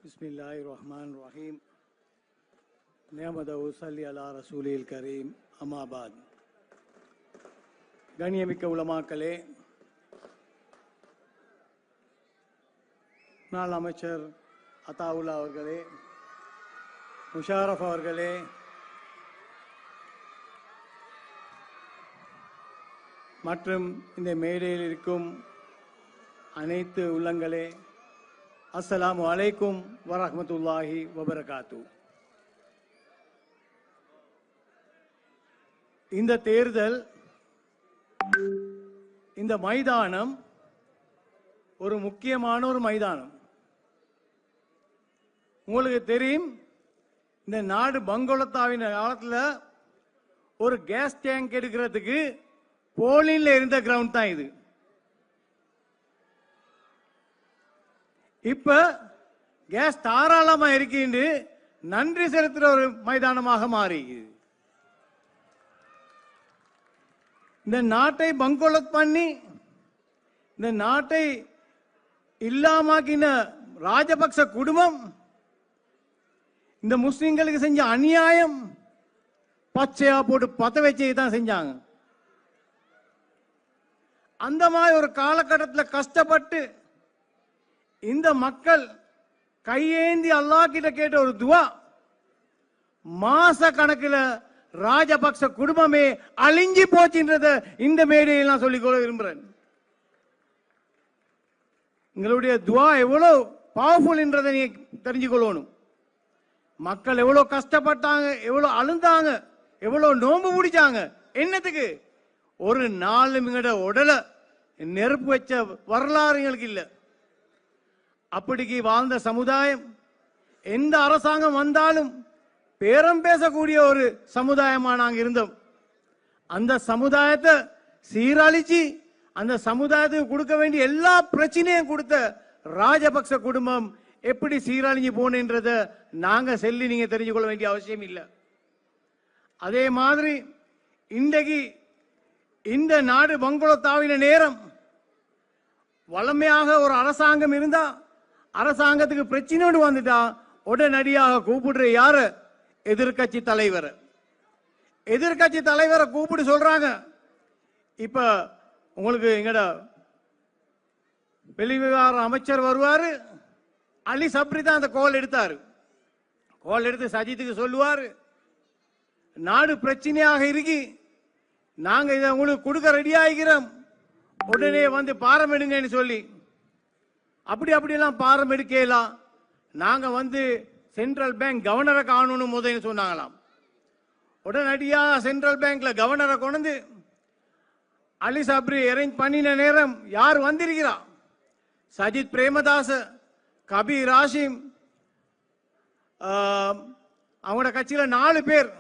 Bismillahirrahmanirrahim. Ni'madu salli ala Rasulil Kareem. Amabad. கண்ணியமிக்க உலமாக்களே, நாள் அமைச்சர் அத்தாவுல்லா அவர்களே, முஷாரஃப் அவர்களே, மற்றும் இந்த மேடையில் இருக்கும் அனைத்து உள்ளங்களே, அஸ்ஸலாமு அலைக்கும் வரஹ்மத்துல்லாஹி வபரகாத்து. இந்த தேர்தல், இந்த மைதானம் ஒரு முக்கியமான ஒரு மைதானம். உங்களுக்கு தெரியும், இந்த நாடு பங்கோலத்தாவின் காலத்தில் ஒரு கேஸ் டேங்க் எடுக்கிறதுக்கு போலின்ல இருந்த கிரவுண்ட் தான் இது. இப்ப கேஸ் தாராளமா இருக்கின்ற நன்றி செலுத்துற ஒரு மைதானமாக மாறி இந்த நாட்டை பங்கோலத் பண்ணி இந்த நாட்டை இல்லாமக்கின ராஜபக்ச குடும்பம் இந்த முஸ்லிம்களுக்கு செஞ்ச அநியாயம் பச்சையா போட்டு பத்த வச்சே தான் செஞ்சாங்க. அந்த மாதிரி ஒரு காலகட்டத்தில் கஷ்டப்பட்டு இந்த மக்கள் கையேந்தி அல்லாஹ் கிட்ட கேட்ட ஒரு துவா, மாச கணக்கில் ராஜபக்ச குடும்பமே அழிஞ்சி போச்சுன்றத இந்த மேடையில் நான் சொல்லிக்கொள்ள விரும்புறேன். எங்களுடைய துவா எவ்வளவு பவர்ஃபுல் என்றதை நீங்க தெரிஞ்சுக்கொள்ளணும். மக்கள் எவ்வளவு கஷ்டப்பட்டாங்க, எவ்வளவு அழுந்தாங்க, எவ்வளவு நோம்பு பிடிச்சாங்க. என்னத்துக்கு? ஒரு நாலு மிங்கட உடலை நெருப்பு வச்ச வரலாறு எங்களுக்கு இல்லை. அப்படிக்கு வாழ்ந்த சமுதாயம், எந்த அரசாங்கம் வந்தாலும் பேரம் பேசக்கூடிய ஒரு சமுதாயமா நாங்க இருந்தோம். அந்த சமுதாயத்தை சீரழிச்சு அந்த சமுதாயத்துக்கு கொடுக்க வேண்டிய எல்லா பிரச்சனையும் கொடுத்த ராஜபக்ச குடும்பம் எப்படி சீரழிஞ்சு போனேன்றத நாங்க சொல்லி நீங்க தெரிஞ்சு கொள்ள வேண்டிய அவசியம் இல்லை. அதே மாதிரி இன்றைக்கு இந்த நாடு பங்கோலத்தாவின நேரம் வளமையாக ஒரு அரசாங்கம் இருந்தா, அரசாங்கத்துக்கு பிரச்சனை வந்துட்டா உடனடியாக கூப்பிடுற யாரு? எதிர்கட்சி தலைவர். எதிர்கட்சி தலைவரை கூப்பிட்டு சொல்றாங்க, இப்ப உங்களுக்கு எங்கட வெளிவிவகார அமைச்சர் வருவாரு, அலி சப்ரி தான் அந்த கோல் எடுத்தாரு. கோல் எடுத்து சஜித்துக்கு சொல்லுவாரு, நாடு பிரச்சனையாக இருக்கு, நாங்க இதை உங்களுக்கு கொடுக்க ரெடி ஆகிறோம், உடனே வந்து பாரம் எடுங்கன்னு சொல்லி. அப்படியெல்லாம் பாரம் எடுக்கலாம். நாங்க வந்து சென்ட்ரல் பேங்க் கவர்னரை காணணும் முதல்னு சொன்னாங்களாம். உடனடியாக சென்ட்ரல் பேங்க்ல கவர்னரை கொண்டு அலி சப்ரி அரேஞ்ச் பண்ணின நேரம் யார் வந்திருக்கிறா? சஜித் பிரேமதாஸ், கபீர் ராஷிம், அவங்களோட கட்சியில 4 பேர்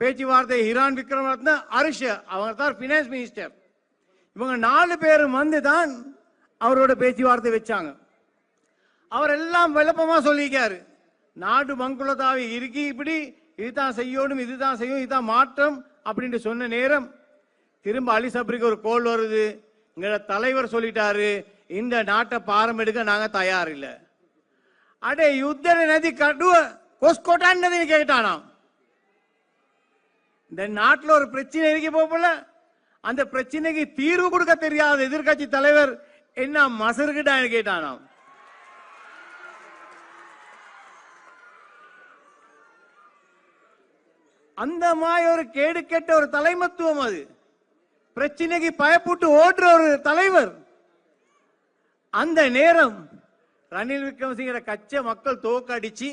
பேச்சுவார்த்தை, ஹிரான் விக்ரமரத்ன, ஹரிஷ், அவங்க தான் பினான்ஸ் மினிஸ்டர். இவங்க 4 பேரும் வந்து தான் அவரோட பேச்சுவார்த்தை வச்சாங்க. அவர் எல்லாம் விளப்பமா சொல்லிக்காரு, நாடு பங்கோலத்தாவி இருக்கு, இப்படி இதுதான் செய்யணும், இதுதான் செய்யும், இதுதான் மாற்றம் அப்படின்னு சொன்ன நேரம் திரும்ப அலி சப்ரிக்கு ஒரு கோல் வருது. எங்களோட தலைவர் சொல்லிட்டாரு, இந்த நாட்டை பாரம் எடுக்க நாங்க தயார் இல்லை. அடே யுத்த நதி கடுவ கொஸ்கோட்டான்னு கேட்டானாம். இந்த நாட்டில் ஒரு பிரச்சனை இருக்க போல, அந்த பிரச்சனைக்கு தீர்வு கொடுக்க தெரியாத எதிர்கட்சி தலைவர் என்ன மசருக்கிட்டான்னு கேட்டானாம். அந்த மாதிரி ஒரு கேடு கெட்ட ஒரு தலைமத்துவம், அது பிரச்சனைக்கு பயப்பட்டு ஓடுற ஒரு தலைவர். அந்த நேரம் ரணில் விக்ரமசிங்கர கட்சி மக்கள் தோக்கடிச்சு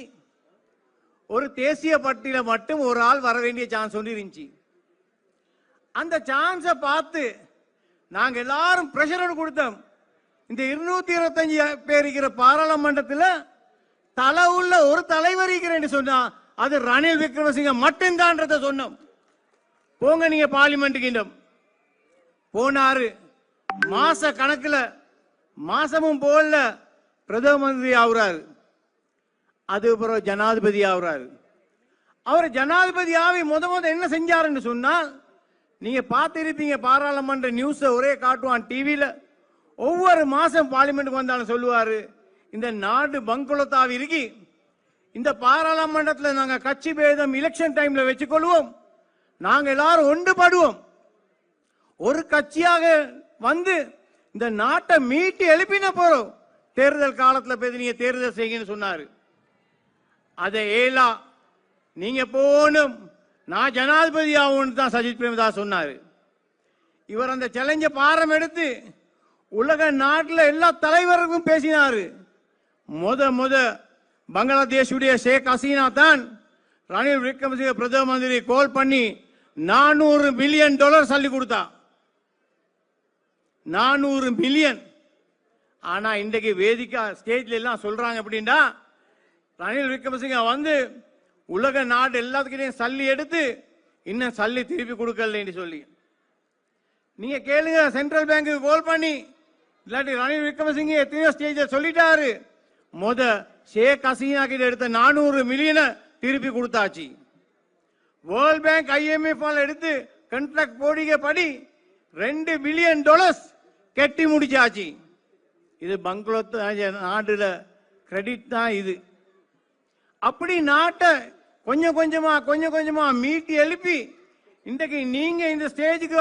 ஒரு தேசிய பட்டியல மட்டும் ஒரு ஆள் வர வேண்டிய சான்ஸ் ஒன்று இருந்துச்சு. அந்த சான்ஸை பார்த்து நாங்க எல்லாரும் பிரஷர் கொடுத்தோம். இந்த 225 பேர் இருக்கிற பாராளுமன்றத்தில் தலை உள்ள ஒரு தலைவர் இருக்கிறேன்னு சொன்னா அது ரணில் விக்ரமசிங்க மட்டும்தான் சொன்னோம். போங்க நீங்க பார்லிமெண்ட்டுக்கு. போனாரு, மாச கணக்குல மாசமும் போல பிரதம மந்திரி ஆகுறாரு, அதுக்கப்புறம் ஜனாதிபதி ஆகுறாரு. அவர் ஜனாதிபதி ஆகி முத என்ன செஞ்சாருன்னு சொன்னால், நீங்க பார்த்திருப்பீங்க பாராளுமன்ற நியூஸ் ஒரே காட்டுவான் டிவியில. ஒவ்வொரு மாசம் பார்லிமெண்ட்டுக்கு வந்தாலும் சொல்லுவாரு, இந்த நாடு பங்குலத்தாவி இருக்கி இந்த பாராளுமன்றத்தில் நாங்க கட்சி பேதம் எலெக்ஷன் டைம்ல வச்சுக்கொள்வோம். நாங்க எல்லாரும் ஒன்றுபடுவோம். ஒரு கட்சியாக வந்து இந்த நாட்டை மீட்டி எழுப்பின போறோம். தேர்தல் காலத்துல போய் நீங்க தேர்தல் செய்யுங்கன்னு சொன்னாரு. அதை ஏலா நீங்க போனும் நான் ஜனாதிபதி ஆகும் தான் சஜித் பிரேமதாஸ் சொன்னாரு. இவர் அந்த சேலஞ்ச பாரம் எடுத்து உலக நாட்டில் எல்லா தலைவருக்கும் பேசினாரு. முத பங்களாதேஷுடைய ஷேக் ஹசீனா தான் ரணில் விக்ரமசிங்க பிரதம மந்திரி கால் பண்ணி $400 மில்லியன் சொல்லி கொடுத்தா. 400 மில்லியன். ஆனா இன்றைக்கு வேதிக்கா ஸ்டேஜ்ல எல்லாம் சொல்றாங்க அப்படின்னா ரணில் விக்ரமசிங்க வந்து உலக நாடு எல்லாத்துக்கிட்டையும் சல்லி எடுத்து இன்னும் சல்லி திருப்பி கொடுக்கலன்னு சொல்லி நீங்க கேளுங்க. சென்ட்ரல் பேங்க்கு கால் பண்ணி இல்லாட்டி ரணில் விக்ரமசிங்க எத்தனையோ ஸ்டேஜ்ல சொல்லிட்டாரு. ஷேக் ஹசீனா கிட்ட எடுத்த 400 மில்லியனை திருப்பி கொடுத்தாச்சு. வேர்ல்ட் பேங்க் IMF எடுத்து கான்ட்ராக்ட் போடிக்க படி $2 பில்லியன் கட்டி முடிச்சாச்சு. இது பங்களாதேஷ் நாடுல கிரெடிட் தான் இது. அப்படி நாட்டை கொஞ்சம் கொஞ்சமா மீட்டி எழுப்பி இன்றைக்கு நீங்க இந்த ஸ்டேஜுக்கு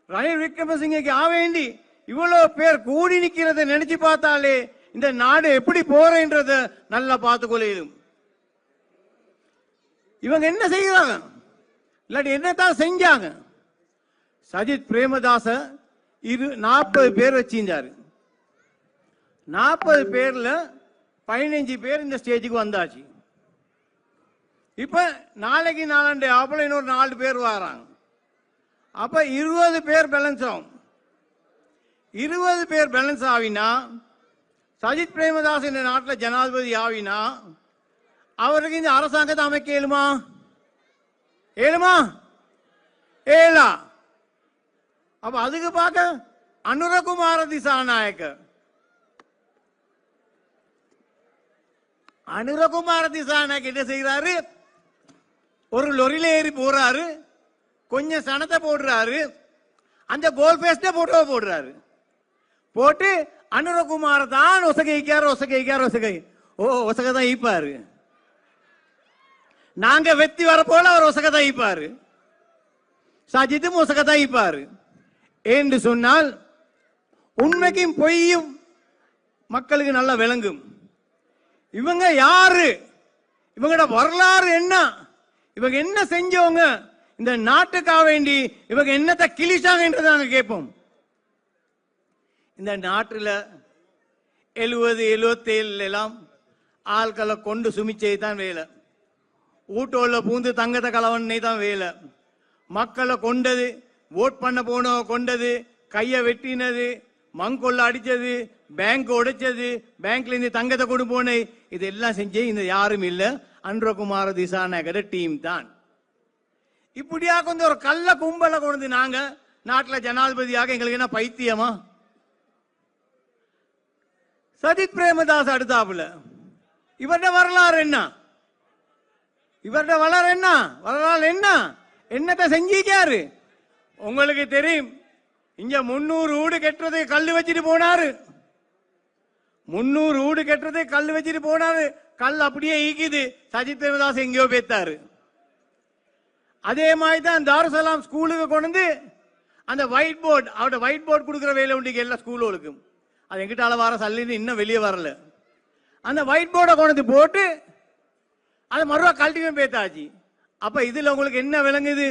ரணில் விக்ரமசிங்கக்கு ஆவேண்டி இவ்வளவு பேர் கூடி நிக்கிறத நினைச்சு பார்த்தாலே இந்த நாடு எப்படி போறேன்றத நல்லா பார்த்துக்கொள்ளும். இவங்க என்ன செய்யறாங்க இல்லாட்டி என்னத்தான் செஞ்சாங்க? சஜித் பிரேமதாச 40 பேர் வச்சிருந்தாரு. 40 பேர்ல 15 பேர் இந்த ஸ்டேஜுக்கு வந்தாச்சு. இப்ப நாளைக்கு நாளாண்டு ஆப்பிள் இன்னொரு 4 பேர் வராங்க. அப்ப 20 பேர் பேலன்ஸ் ஆகும். 20 பேர் பேலன்ஸ் ஆவினா சஜித் பிரேமதாஸ் இந்த நாட்டில் ஜனாதிபதி ஆவினா அவருக்கு இந்த அரசாங்கத்தை அமைக்க இயலுமா? ஏலா. அப்ப அதுக்கு பார்க்க அனுரகுமார திசாநாயக்க என்ன செய்கிறாரு? ஒரு லொரியில ஏறி போறாரு, கொஞ்சம் சனத்தை போடுறாரு, அந்த கோல் பேஸ்ட போட்டோ போடுறாரு. போட்டு அனுரகுமார் தான் ஒசகை தான் ஈப்பாரு. நாங்க வெத்தி வர போல அவர் ஒசகதான் ஈப்பாரு. சஜித்தும் ஒசகதான் ஈப்பாரு என்று சொன்னால் உண்மைக்கும் பொய்யும் மக்களுக்கு நல்லா விளங்கும். இவங்க யாரு? இவங்களோட வரலாறு என்ன? இவங்க என்ன செஞ்சவங்க? இந்த நாட்டுக்காக வேண்டி இவங்க என்னத்தை கிழிச்சாங்க என்று நாங்க கேட்போம். இந்த நாட்டில் 70, 77 எல்லாம் ஆட்களை கொண்டு சுமிச்சை தான் வேலை. ஊட்டோல பூந்து தங்கத்தை கலவனை தான் வேலை. மக்களை கொண்டது, ஓட் பண்ண போன கொண்டது, கையை வெட்டினது, மங்கொள்ள அடிச்சது, பேங்க் உடைச்சது, பேங்க்ல இருந்து தங்கத்தை கொண்டு போன இதெல்லாம் செஞ்சு இந்த யாரும் இல்ல, அனுரகுமார திசாநாயகர டீம் தான். இப்படியா கொஞ்சம் ஒரு கள்ள கும்பலை கொண்டு நாங்க நாட்டில் ஜனாதிபதியாக எங்களுக்கு என்ன பைத்தியமா? சஜித் பிரேமதாஸ் அடுத்தாப்புல இவருடைய வரலாறு என்ன? வரலாறு என்ன? என்னத்தை செஞ்சிக்காரு? உங்களுக்கு தெரியும். இங்க 300 வீடு கட்டுறது கல்லு வச்சுட்டு போனாரு. 300 வீடு கட்டுறது கல்லு வச்சுட்டு போனாரு. கல் அப்படியே ஈக்குது. சஜித் பிரேமதாஸ் எங்கேயோ பேத்தாரு. அதே மாதிரி தான் தாருசலாம் ஸ்கூலுக்கு கொண்டு அந்த ஒயிட் போர்டு, அவட ஒயிட் போர்டு கொடுக்குற வேலை உண்டு எல்லா ஸ்கூலுக்கும். அது எங்கிட்ட வர சல்லின்னு இன்னும் வெளியே வரல. அந்த ஒயிட் போர்டை கொண்டு போட்டு அதை மறுவா கல்ட்டியும் பேத்தாச்சு. அப்ப இதுல உங்களுக்கு என்ன விளங்குது?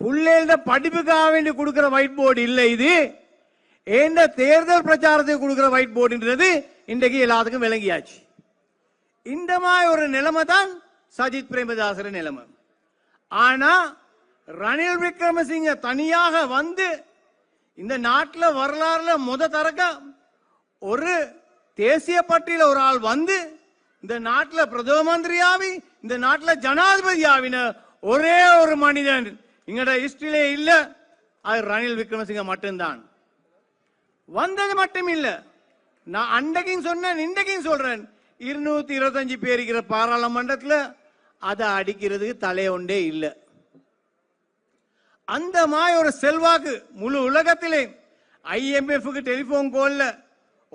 பிள்ளைகள படிப்புக்காக வேண்டி கொடுக்கிற ஒயிட் போர்டு இல்லை. இது எந்த தேர்தல் பிரச்சாரத்துக்கு கொடுக்கிற ஒயிட் போர்டுன்றது இன்றைக்கு எல்லாத்துக்கும் விளங்கியாச்சு. இந்த மாதிரி ஒரு நிலைமை தான் சஜித் பிரேமதாசர நிலைமை. ஆனா ரணில் விக்ரமசிங்க தனியாக வந்து இந்த நாட்டில் வரலாறுல தரக்க ஒரு தேசிய பட்டியல ஒரு ஆள் வந்து இந்த நாட்டில் பிரதம மந்திரியாவி இந்த நாட்டில் ஜனாதிபதி ஆவின ஒரே ஒரு மனிதன் எங்கட ஹிஸ்டரியிலே இல்ல. அது ரணில் விக்ரமசிங்க மட்டும்தான். வந்தது மட்டும் இல்ல, நான் அன்றைக்கும் சொன்னேன், இன்றைக்கும் சொல்றேன். 225 பேர் இருக்கிற பாராளுமன்றத்தில் அதை அடிக்கிறதுக்கு தலையொண்டே இல்லை. அந்த மாதிரி ஒரு செல்வாக்கு முழு உலகத்திலே IMF டெலிபோன் கோல்ல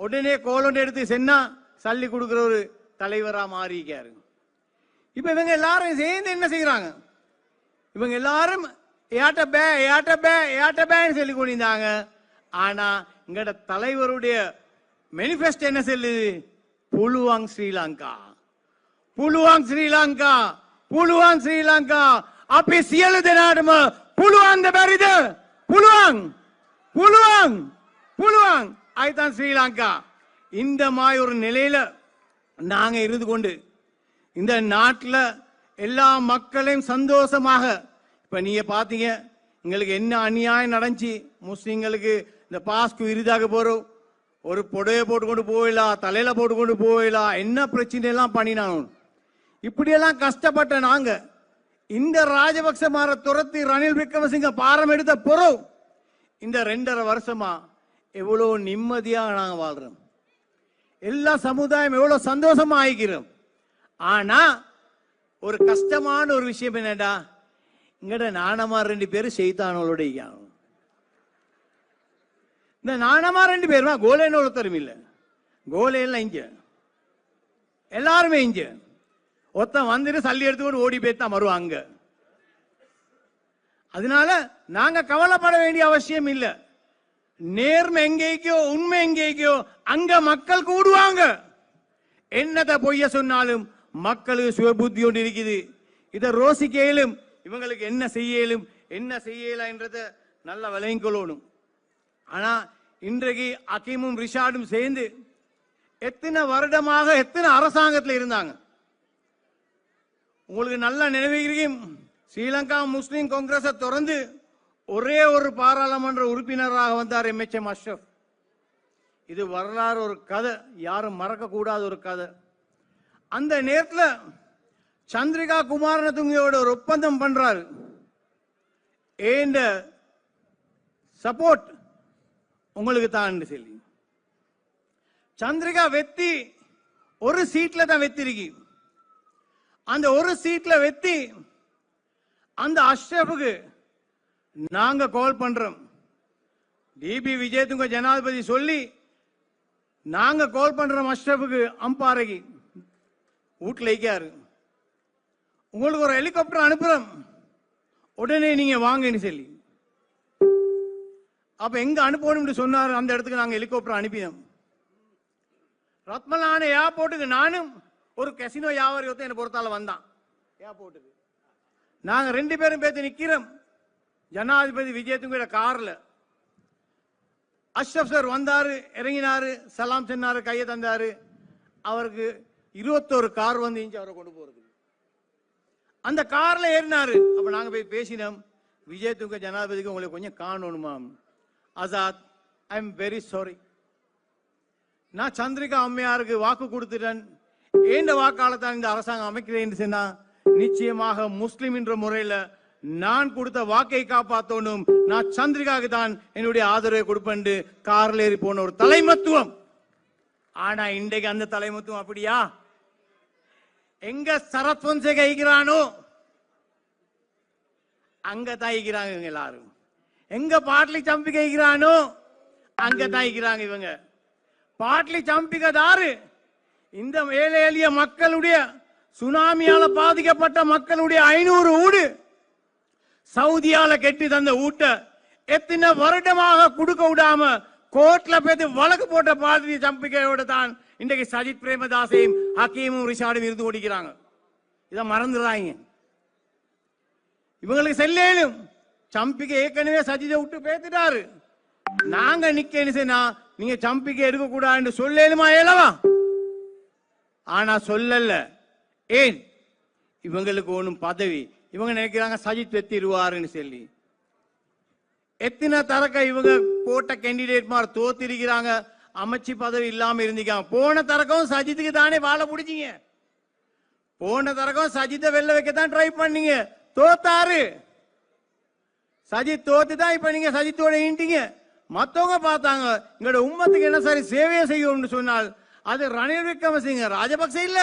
உடனே கோலோண்டு எடுத்து சென்னா சல்லி கொடுக்கிற ஒரு தலைவரா மாறிக்காரு. இப்ப இவங்க எல்லாரும் சேர்ந்து என்ன செய்யறாங்க? இவங்க எல்லாரும் சொல்லி கொண்டிருந்தாங்க. ஆனா இங்கட தலைவருடைய மேனிஃபெஸ்டோ என்ன சொல்லுது? புலுவாங் ஸ்ரீலங்கா, புலுவாங் ஸ்ரீலங்கா, புலுவாங் ஸ்ரீலங்கா. அப்படி සියලු දෙනාටම පුළුවන් ද බැරිද? පුළුවන්, පුළුවන්, පුළුවන්. அதுதான் ஸ்ரீலங்கா. இந்த மாதிரி ஒரு நிலையில நாங்க இருந்து கொண்டு இந்த நாட்டில் எல்லா மக்களையும் சந்தோஷமாக, இப்ப நீங்க பாத்தீங்க எங்களுக்கு என்ன அநியாயம் நடந்துச்சு. முஸ்லிம்களுக்கு இந்த பாஸ்கு விருதாக போறோம், ஒரு புடவையை போட்டுக்கொண்டு போயிடலாம், தலையில போட்டுக்கொண்டு போயிடலாம், என்ன பிரச்சனை எல்லாம் பண்ணினாங்க. இப்படியெல்லாம் கஷ்டப்பட்ட நாங்க இந்த ராஜபக்ச மாற துரத்தி ரணில் விக்ரமசிங்க பாரம் எடுத்த பொறவு இந்த 2.5 வருஷமா எவ்வளவு நிம்மதியாக நாங்க வாழ்றோம். எல்லா சமுதாயம் எவ்வளவு சந்தோஷமா ஆகிக்கிறோம். ஆனா ஒரு கஷ்டமான ஒரு விஷயம் என்னடா, இங்கட நாணமார் 2 பேரும் செய்தானோட. இந்த நாணமார் 2 பேருமா கோலேன்னு ஒருத்தரும் இல்ல. கோலையெல்லாம் இங்க எல்லாருமே இங்க ஒருத்தன் வந்துட்டு சல்லி எடுத்துக்கொண்டு ஓடி போய்தான் வருவாங்க. அதனால நாங்க கவலைப்பட வேண்டிய அவசியம் இல்ல. நேர்மை எங்கேக்கோ உண்மை எங்கேக்கோ அங்க மக்கள் கூடுவாங்க. என்னத பொய்ய சொன்னாலும் மக்களுக்கு சுயபுத்தி ஒன்று இருக்குது. இதை ரோசிக்கலும் இவங்களுக்கு என்ன செய்யலும் என்ன செய்யலாம் என்றத நல்ல விலையும் கொள்ளணும். ஆனா இன்றைக்கு அகீமும் ரிஷாடும் சேர்ந்து எத்தனை வருடமாக எத்தனை அரசாங்கத்தில் இருந்தாங்க. உங்களுக்கு நல்ல நினைவுகிறீங்க, ஸ்ரீலங்கா முஸ்லிம் காங்கிரஸை தொடர்ந்து ஒரே ஒரு பாராளுமன்ற உறுப்பினராக வந்தார் MHM அஷ்ரப். இது வரலாறு, ஒரு கதை, யாரும் மறக்க கூடாத ஒரு கதை. அந்த நேரத்தில் சந்திரிகா குமாரதுங்கயோட ஒரு ஒப்பந்தம் பண்றாரு. ஏண்ட சப்போர்ட் உங்களுக்கு தான் சொல்லி சந்திரிகா வெத்தி ஒரு சீட்ல தான் வெத்திருக்கு. அந்த ஒரு சீட்ல வெத்தி அந்த அஷ்ரஃபுக்கு நாங்க கால் பண்றோம். டிபி விஜயதுங்க ஜனாதிபதி சொல்லி நாங்க கால் பண்றோம் அஷ்ரஃபுக்கு அம்பாறைக்கு வீட்டில் வைக்காரு. உங்களுக்கு ஒரு ஹெலிகாப்டர் அனுப்புறோம், உடனே நீங்க வாங்கன்னு சொல்லி. அப்ப எங்க அனுப்பணும்னு சொன்னாரு. அந்த இடத்துக்கு நாங்க ஹெலிகாப்டர் அனுப்பினோம். ரத்மலான ஏர்போர்ட்டுக்கு நானும் ஒரு கசினோ வியாபாரி ஒருத்தன் என்ன பொறுத்தால வந்தான் ஏர்போர்ட்டுக்கு. நாங்க 2 பேரும் பேத்து நிக்கிறோம். ஜனாதிபதி விஜயதுங்க கார்ல அஷ்ரப் சார் வந்தாரு, இறங்கினாரு, சலாம் சொன்னாரு, கையை தந்தாரு. அவருக்கு 21 கார் வந்து இஞ்சி அவரை கொண்டு போறது. அந்த கார்ல ஏறினாரு. அப்ப நாங்க போய் பேசினோம், விஜயதுங்க ஜனாதிபதிக்கு உங்களுக்கு கொஞ்சம் காணணுமா? Azad, I am very sorry, நான் சந்திரிகா அம்மையாருக்கு வாக்கு கொடுத்துட்டேன். ஏண்ட வாக்காளத்தான் இந்த அரசாங்கம் அமைக்கிறேன் சொன்னா, நிச்சயமாக முஸ்லிம் என்ற முறையில் நான் கொடுத்த வாக்கை காப்பாற்றணும், நான் சந்திரிகாவுக்கு தான் என்னுடைய ஆதரவை கொடுப்பேன். கார்ல ஏறி போன ஒரு தலைமத்துவம். ஆனா இன்றைக்கு அந்த தலைமத்துவம் அப்படியா? எங்க சரத் பொன்சேகா ஈகிறானோ அங்க தான் ஈகிறாங்க இவங்க எல்லாரும். எங்க பாட்லி சம்பிகை ஈகிறானோ அங்க தான் ஈகிறாங்க இவங்க. பாட்லி சம்பிகதாரு இந்த ஏழை எளிய மக்களுடைய, சுனாமியால பாதிக்கப்பட்ட மக்களுடைய 500 வீடு சவுதியால கெட்டி தந்த வீட்டை எத்தனை வருடமாக கொடுக்க விடாம கோர்ட்ல போய் வழக்கு போட்ட பாதிரி சம்பிகையோட தான் இன்றைக்கு சஜித் பிரேமதாசையும் ஹக்கீமும் ரிஷாடும் இருந்து ஓடிக்கிறாங்க. இதை மறந்துடுறாங்க. இவங்களுக்கு செல்லும் சம்பிகை ஏற்கனவே சஜிதை விட்டு பேத்துட்டாரு. நாங்க நிக்கா நீங்க சம்பிகை எடுக்க கூடாதுன்னு சொல்லலுமா? ஏலவா? ஆனா சொல்லல. ஏன்? இவங்களுக்கு ஒன்றும் பதவி, இவங்க நினைக்கிறாங்க சஜித் வெத்திடுவாருன்னு சொல்லி. எத்தனை தரக்க இவங்க போட்ட கேண்டிடேட் மாதிரி தோத்திருக்கிறாங்க, அமைச்சு பதவி இல்லாம இருந்திருக்காங்க. போன தரக்கம் சஜித்துக்கு தானே வாழை பிடிச்சிங்க. போன தரக்கம் சஜித்தை வெல்ல வைக்கத்தான் ட்ரை பண்ணீங்க, தோத்தாரு. சஜித் தோத்து தான் இப்ப நீங்க சஜித்தோட ஈண்டிங்க. மத்தவங்க பார்த்தாங்க எங்களோட உம்மத்துக்கு என்ன சரி சேவையை செய்யணும்னு சொன்னால் அது ரணில் விக்ரமசிங்க, ராஜபக்ச இல்ல,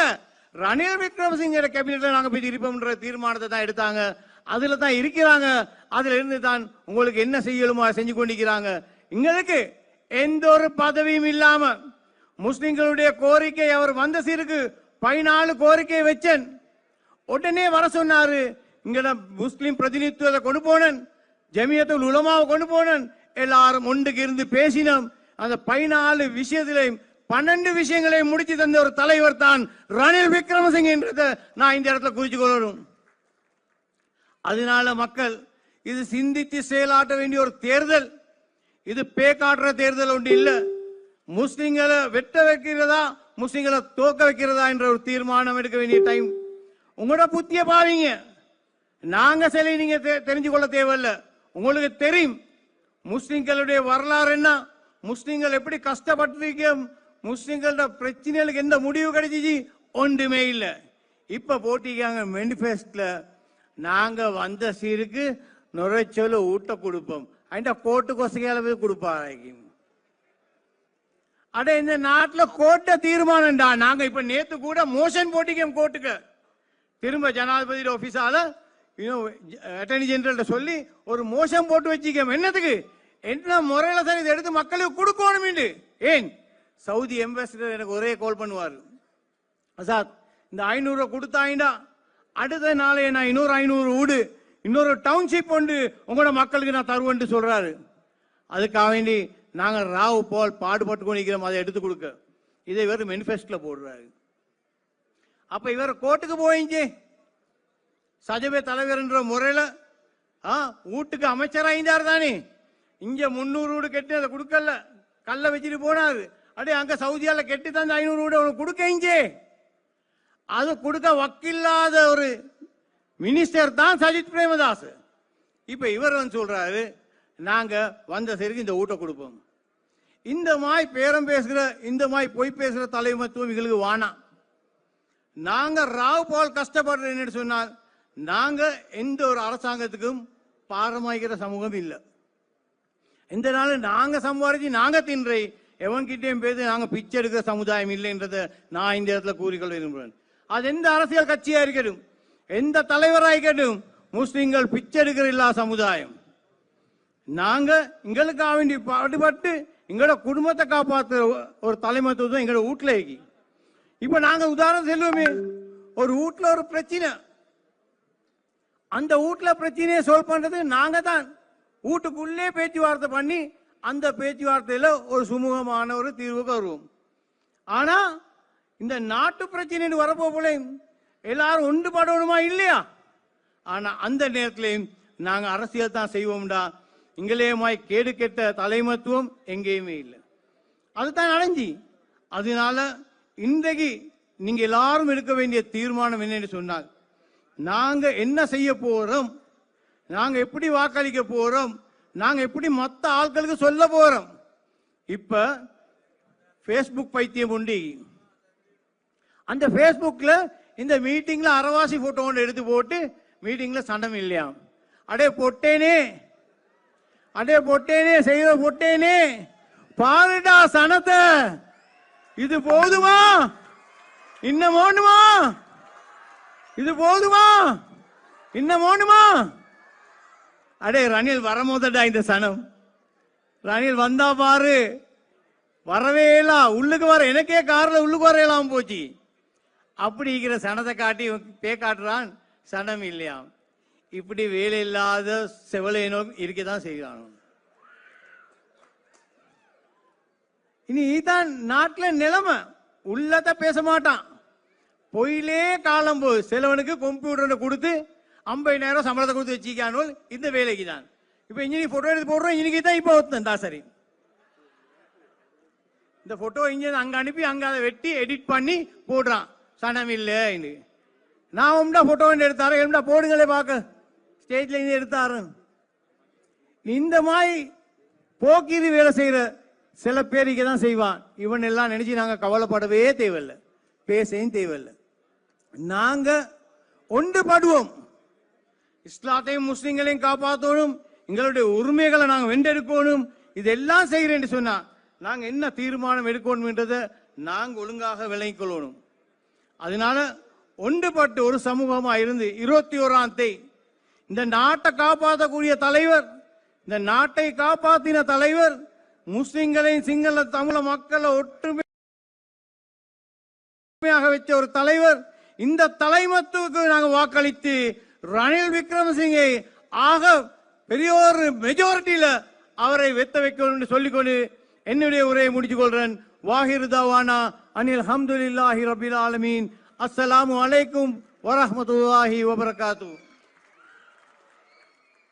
ரணில் விக்ரமசிங்க கேபினெட்ல நாங்க போய் இருப்போம்ன்ற தீர்மானத்தை தான் எடுத்தாங்க. அதுல தான் இருக்கிறாங்க. அதுல இருந்து தான் உங்களுக்கு என்ன செய்யலுமோ செஞ்சு கொண்டிருக்கிறாங்க. எங்களுக்கு எந்த ஒரு பதவியும் இல்லாம முஸ்லிம்களுடைய கோரிக்கை அவர் வந்த சீருக்கு 14 கோரிக்கை வச்சேன். உடனே வர சொன்னாரு. இங்க முஸ்லிம் பிரதிநிதித்துவத்தை கொண்டு போனேன், ஜமியத்துல் உலமாவை கொண்டு போனேன், எல்லாரும் ஒன்றுக்கு இருந்து பேசினோம். அந்த 14 விஷயத்திலையும் 12 விஷயங்களை முடிச்சு தந்த ஒரு தலைவர் தான் ரணில் விக்ரமசிங்கே என்றதை நான் இந்த இடத்துல குறிச்சு கொள்ளணும். அதனால மக்கள் இது சிந்தித்து செயலாற்ற வேண்டிய ஒரு தேர்தல். இது பேக்காட்டுற தேர்தல் ஒன்று இல்ல. முஸ்லிம்களை வெட்ட வைக்கிறதா முஸ்லிம்களை தோக்க வைக்கிறதா என்ற ஒரு தீர்மானம் எடுக்க வேண்டிய டைம். உங்களோட புத்திய பாவீங்க. நாங்க சிலை நீங்க தெரிஞ்சு கொள்ள தேவையில்ல. உங்களுக்கு தெரியும் முஸ்லிம்களுடைய வரலாறு என்ன, முஸ்லிம்கள் எப்படி கஷ்டப்பட்டிருக்க, முஸ்லிம்களோட பிரச்சனைகளுக்கு எந்த முடிவு கிடைச்சிச்சு, ஒன்றுமே இல்லை. இப்ப போட்டிக்காங்க மேனிஃபெஸ்ட்ல நாங்க வந்த சீருக்கு நுரைச்சொல ஊட்ட கொடுப்போம். அந்த கோர்ட்டு கொசையால போய் கொடுப்பாங்க. அட இந்த நாட்டில் கோர்ட்ட தீர்மானம்டா. நாங்க இப்ப நேத்து கூட மோஷன் போட்டிக்கோம் கோர்ட்டுக்கு. திரும்ப ஜனாதிபதி ஆபீஸால அட்டர்னி ஜெனரல் சொல்லி ஒரு மோஷன் போட்டு வச்சுக்கோம். என்னத்துக்கு? என்ன முறையில தான் இதை எடுத்து மக்களுக்கு கொடுக்கணும். ஏன் சவுதி எம்பசிடர் எனக்கு ஒரே கால் பண்ணுவார், அசாத் இந்த 500 கொடுத்தாயிண்டா அடுத்த நாளே நான் இன்னொரு 500 வீடு இன்னொரு டவுன்ஷிப் ஒன்று உங்களோட மக்களுக்கு நான் தருவேன் சொல்றாரு. அதுக்காக வேண்டி நாங்க ராவ் போல் பாடுபட்டு கொண்டிருக்கிறோம் அதை எடுத்து கொடுக்க. இதை இவர் மேனிஃபெஸ்டோல போடுறாரு. அப்ப இவர் கோர்ட்டுக்கு போயிஞ்சு சஜபே தலைவர் என்ற முறையில வீட்டுக்கு அமைச்சராயிருந்தார் தானே. இங்க 300 வீடு கட்டி அதை கொடுக்கல, கல்ல வச்சுட்டு போனாரு. அப்படியே அங்க சவுதியால கெட்டி தந்த 500 வீடு கொடுக்க இங்கே அது கொடுக்க வக்கில்லாத ஒரு மினிஸ்டர் தான் சஜித் பிரேமதாஸ். இப்ப இவர் வந்து சொல்றாரு நாங்க வந்த சரிக்கு இந்த ஊட்ட கொடுப்போம். இந்த மாதிரி பேரம் பேசுகிற இந்த மாதிரி பொய் பேசுகிற தலைமத்துவம் எங்களுக்கு வானா. நாங்க ராவ் போல் கஷ்டப்படுறேன்னு சொன்னால் நாங்க எந்த ஒரு அரசாங்கத்துக்கும் பாரமாய்க்கிற சமூகம் இல்லை. இந்த நாள் நாங்க சம்பாதிச்சு நாங்க தின்றை எவன்கிட்டையும் பேசி நாங்க பிச்சை எடுக்கிற சமுதாயம் இல்லைன்றதை நான் இந்த இடத்துல கூறிக்கொள்ள விரும்புகிறேன். அது எந்த அரசியல் கட்சியா இருக்கட்டும், எந்த தலைவராக இருக்கட்டும், முஸ்லிம்கள் பிச்சை எடுக்கிற இல்லா சமுதாயம். நாங்க எங்களுக்காக வேண்டி பாடுபட்டு எங்களோட குடும்பத்தை காப்பாற்ற ஒரு தலைமத்துவம் எங்களோட வீட்டுல இருக்கு. இப்ப நாங்க உதாரணம் செல்வோமே, ஒரு வீட்டுல ஒரு பிரச்சனை, அந்த வீட்டுல பிரச்சனையை சால்வ் பண்றது நாங்க தான். வீட்டுக்குள்ளே பேச்சுவார்த்தை பண்ணி அந்த பேச்சுவார்த்தையில ஒரு சுமூகமான ஒரு தீர்வுக்கு வருவோம். ஆனா இந்த நாட்டு பிரச்சனை வரப்போ போல எல்லாரும் ஒன்றுபடணுமா இல்லையா? ஆனா அந்த நேரத்திலையும் நாங்க அரசியல் தான் செய்வோம்டா. எங்களேமாய் கேடு கெட்ட தலைமத்துவம் எங்கேயுமே இல்லை. அதுதான் அடைஞ்சி. அதனால இன்றைக்கு நீங்க எல்லாரும் எடுக்க வேண்டிய தீர்மானம் என்னன்னு சொன்னால், நாங்க என்ன செய்ய போறோம், நாங்க எப்படி வாக்களிக்க போறோம், நாங்க எப்படி மற்ற ஆட்களுக்கு சொல்ல போறோம். இப்ப பேஸ்புக் பைத்தியம் உண்டு. அந்த பேஸ்புக்ல இந்த மீட்டிங்ல அரவாசி போட்டோ ஒன்று எடுத்து போட்டு மீட்டிங்ல சண்டம் இல்லையா, அடே பொட்டேனே அடே பொட்டேனே செய்த பொட்டேனே பாருடா சனத்தை, இது போதுமா இன்னும் வேணுமா, இது போதுமா இன்னும் வேணுமா? அடே ரணில் வரமோதடா இந்த சனம். ரணில் வந்தா பாரு வரவே இல்ல, உள்ளுக்கு வர எனக்கே கார்ல உள்ளுக்கு வரையலாம் போச்சு. அப்படி இருக்கிற சனத்தை காட்டி பே காட்டுறான், சனம் இல்லையா. இப்படி வேலை இல்லாத செவலையனோ இருக்கதான் செய்யறான். இனி இதுதான் நாட்டில் நிலைமை. உள்ளத பேச மாட்டான், பொயிலே காலம் போய் செலவனுக்கு கம்ப்யூட்டர் கொடுத்து 50,000 சம்பளத்தை கொடுத்து வச்சிக்கானோ இந்த வேலைக்கு தான். இப்ப இன்ஜினியர் போட்டோ எடுத்து போடுறோம், இன்னைக்கு தான் இப்ப ஒருத்தன் தான் சரி இந்த போட்டோ இன்ஜினியர் அங்க அனுப்பி அங்க அதை வெட்டி எடிட் பண்ணி போடுறான். சனம் இல்லை. நான் உண்டா போட்டோ எடுத்தாரு எம்டா போடுங்களே பார்க்க ஸ்டேஜ்ல இருந்து எடுத்தாரு. இந்த மாதிரி போக்கிது வேலை செய்யற சில பேருக்கு தான் செய்வான். இவன் எல்லாம் நினைச்சு நாங்க கவலைப்படவே தேவையில்லை, பேசவும் தேவையில்லை. நாங்க ஒன்றுபடுவோம், இஸ்லாத்தையும் முஸ்லிம்களையும் காப்பாற்றணும், எங்களுடைய உரிமைகளை நாங்க வென்றெடுக்கணும். இதெல்லாம் செய்கிறேன் சொன்னா நாங்க என்ன தீர்மானம் எடுக்கணும்ன்றதை நாங்க ஒழுங்காக விளங்கிக் கொள்ளணும். அதனால ஒன்றுபட்டு ஒரு சமூகமா இருந்து 21ஆம் தேதி இந்த நாட்டை காப்பாற்றக்கூடிய தலைவர், இந்த நாட்டை காப்பாற்றின தலைவர், முஸ்லிம்களையும் சிங்கள தமிழ மக்களை ஒற்றுமை வச்ச ஒரு தலைவர். இந்த தலைமத்துவுக்கு நாங்கள் வாக்களித்து ரணில் விக்ரமசிங்கை ஆக பெரிய ஒரு மெஜாரிட்டியில அவரை வெத்த வைக்கணும் என்று சொல்லிக்கொண்டு என்னுடைய உரையை முடித்துக் கொள்றேன். வாஹிர் தாவானா அனில் அல்ஹம்துலில்லாஹி ரபில் ஆலமீன். அஸ்ஸலாமு அலைக்கும் வரஹ்மத்துல்லாஹி வபரகாத்துஹு.